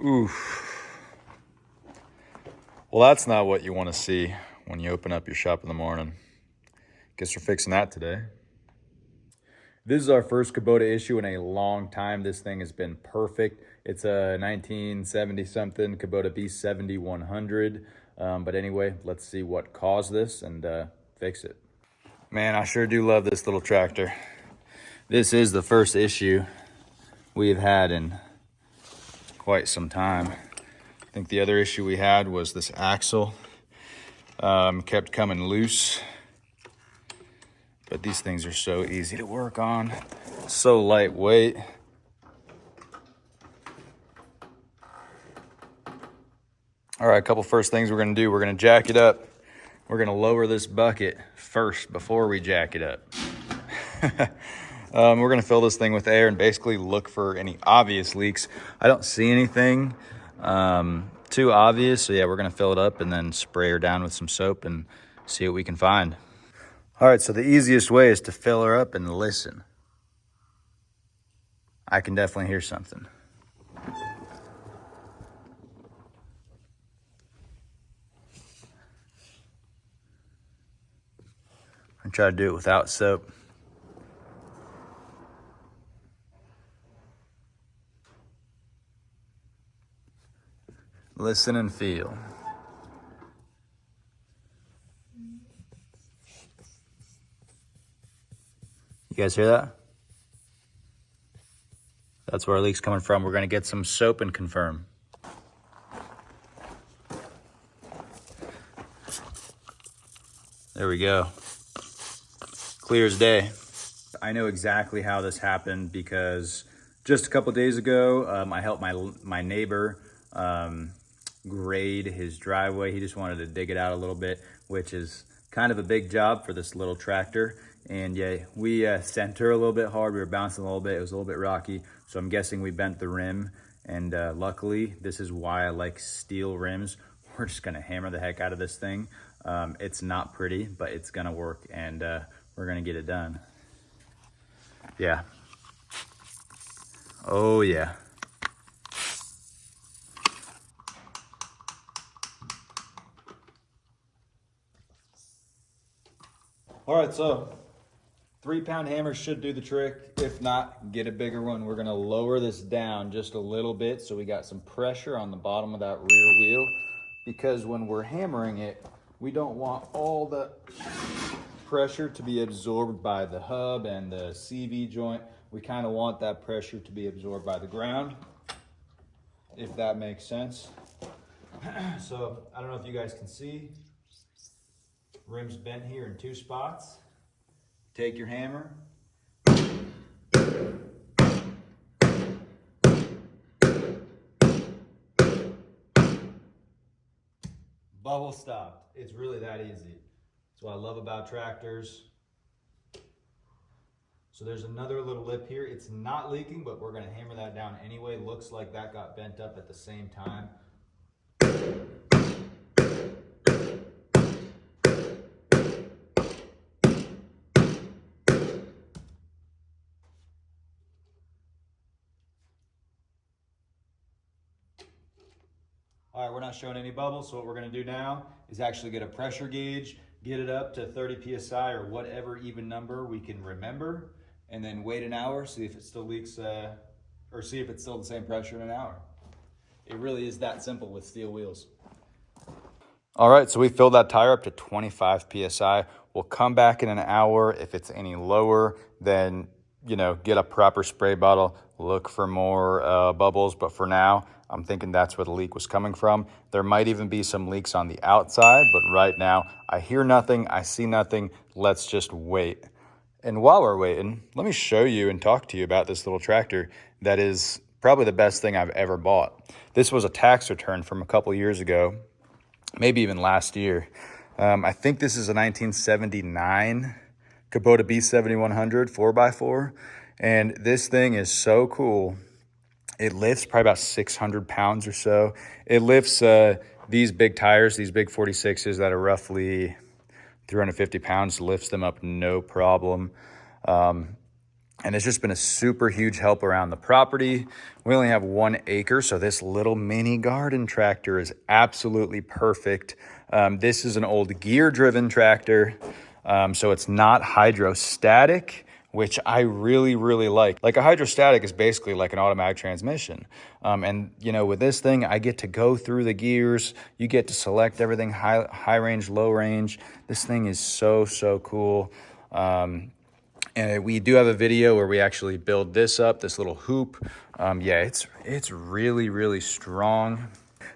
Oof. Well, that's not what you want to see when you open up your shop in the morning. Guess we're fixing that today. This is our first Kubota issue in a long time. This thing has been perfect. It's a 1970-something Kubota B7100. But anyway, let's see what caused this and fix it. Man, I sure do love this little tractor. This is the first issue we've had in quite some time. I think the other issue we had was this axle kept coming loose. But these things are so easy to work on, so lightweight. All right, a couple first things we're gonna do. We're gonna jack it up. We're gonna lower this bucket first before we jack it up. We're gonna fill this thing with air and basically look for any obvious leaks. I don't see anything too obvious, so yeah, we're gonna fill it up and then spray her down with some soap and see what we can find. All right, so the easiest way is to fill her up and listen. I can definitely hear something. I'm try to do it without soap. Listen and feel. You guys hear that? That's where our leak's coming from. We're gonna get some soap and confirm. There we go. Clear as day. I know exactly how this happened because just a couple days ago, I helped my neighbor grade his driveway. He just wanted to dig it out a little bit, which is kind of a big job for this little tractor. And yeah, we sent her a little bit hard. We were bouncing a little bit. It was a little bit rocky. So I'm guessing we bent the rim. And luckily, this is why I like steel rims. We're just gonna hammer the heck out of this thing. It's not pretty, but it's gonna work, and we're gonna get it done. Yeah. Oh yeah. All right, so 3-pound hammer should do the trick. If not, get a bigger one. We're gonna lower this down just a little bit so we got some pressure on the bottom of that rear wheel, because when we're hammering it, we don't want all the pressure to be absorbed by the hub and the CV joint. We kind of want that pressure to be absorbed by the ground, if that makes sense. So I don't know if you guys can see, rim's bent here in 2 spots. Take your hammer. Bubble stopped. It's really that easy. That's what I love about tractors. So there's another little lip here. It's not leaking, but we're gonna hammer that down anyway. Looks like that got bent up at the same time. All right, we're not showing any bubbles, so what we're gonna do now is actually get a pressure gauge, get it up to 30 PSI or whatever even number we can remember, and then wait an hour, see if it still leaks, or see if it's still the same pressure in an hour. It really is that simple with steel wheels. All right, so we filled that tire up to 25 PSI. We'll come back in an hour. If it's any lower, then, you know, get a proper spray bottle, look for more bubbles, but for now, I'm thinking that's where the leak was coming from. There might even be some leaks on the outside, but right now I hear nothing, I see nothing. Let's just wait. And while we're waiting, let me show you and talk to you about this little tractor that is probably the best thing I've ever bought. This was a tax return from a couple years ago, maybe even last year. I think this is a 1979 Kubota B7100 4x4. And this thing is so cool. It lifts probably about 600 pounds or so. It lifts these big tires, these big 46s that are roughly 350 pounds, lifts them up no problem. And it's just been a super huge help around the property. We only have 1 acre, so this little mini garden tractor is absolutely perfect. This is an old gear-driven tractor, so it's not hydrostatic, which I really, really like. Like a hydrostatic is basically like an automatic transmission. And you know, with this thing, I get to go through the gears. You get to select everything, high range, low range. This thing is so, so cool. And we do have a video where we actually build this up, this little hoop. Yeah, it's really, really strong.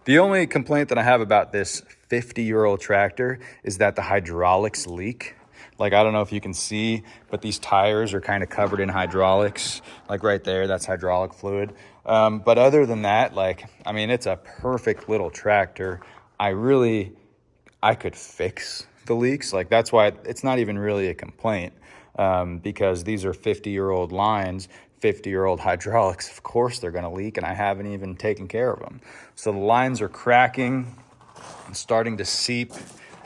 The only complaint that I have about this 50-year-old tractor is that the hydraulics leak. Like, I don't know if you can see, but these tires are kind of covered in hydraulics. Like right there, that's hydraulic fluid. But other than that, like, I mean, it's a perfect little tractor. I could fix the leaks. Like, that's why it's not even really a complaint. Because these are 50-year-old lines, 50-year-old hydraulics. Of course they're gonna leak, and I haven't even taken care of them. So the lines are cracking and starting to seep.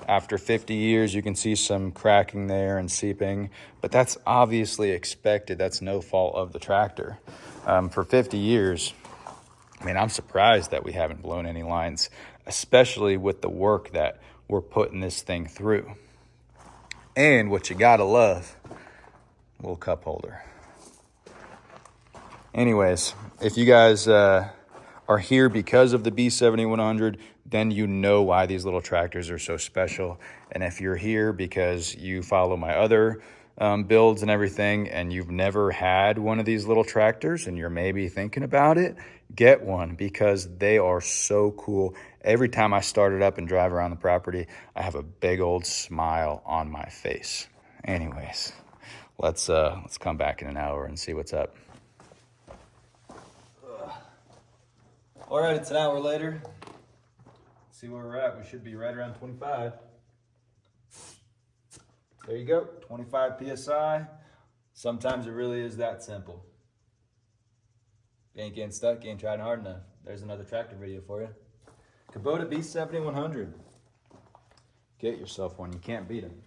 After 50 years, you can see some cracking there and seeping, but that's obviously expected. That's no fault of the tractor. For 50 years, I mean, I'm surprised that we haven't blown any lines, especially with the work that we're putting this thing through. And what you gotta love, little cup holder. Anyways, if you guys are here because of the B7100, then you know why these little tractors are so special. And if you're here because you follow my other builds and everything, and you've never had one of these little tractors and you're maybe thinking about it, get one, because they are so cool. Every time I start it up and drive around the property, I have a big old smile on my face. Anyways, let's come back in an hour and see what's up. All right, it's an hour later. Let's see where we're at. We should be right around 25. There you go, 25 PSI. Sometimes it really is that simple. You ain't getting stuck, you ain't trying hard enough. There's another tractor video for you. Kubota B7100. Get yourself one, you can't beat them.